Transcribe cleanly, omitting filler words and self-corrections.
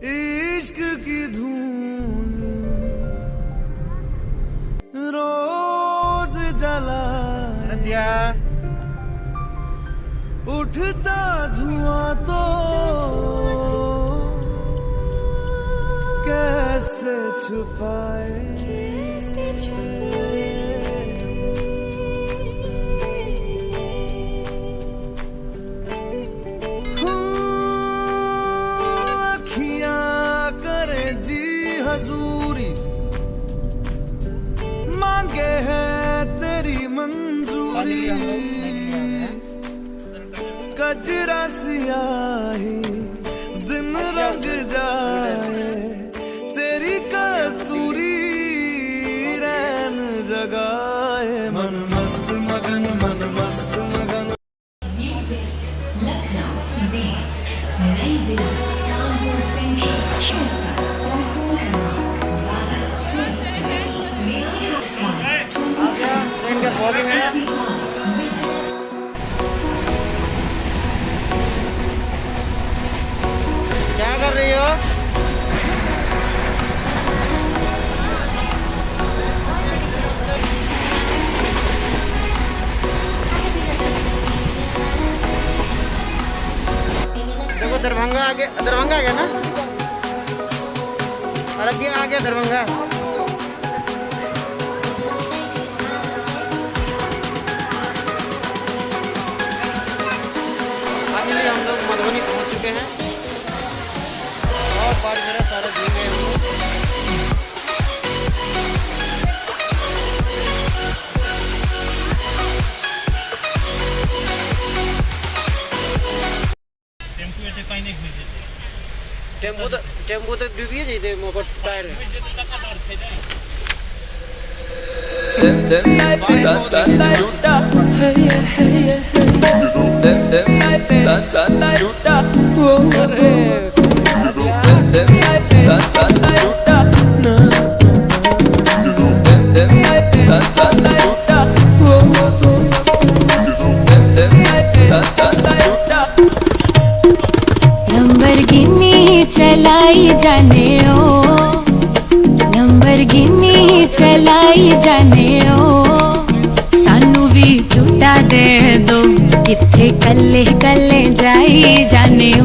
इश्क की धून रोज जला उठता धुआं तो कैसे छुपाए। अखियां करे जी हजूरी मांगे है तेरी मंजूरी। कजरा सियाही दिन रंग जाए तेरी कस्तूरी रैन जगाए। मन मस्त मगन मन मस्त मगन। क्या कर रही हो? देखो दरभंगा आ गया ना, अरदिया आ गया दरभंगा। फाइनली हम लोग मधुबनी पहुंच चुके हैं और बार मेरा सारा भीग गए हम लोग। टेम्पो तो डूबिए जाते मोकर टायर। लंबरगिनी चलाई जाने ओ, लंबरगिनी चलाई जाने ओ। सानू भी झूठा दे दो किथे कल्ले कल्ले जाई जाने ओ।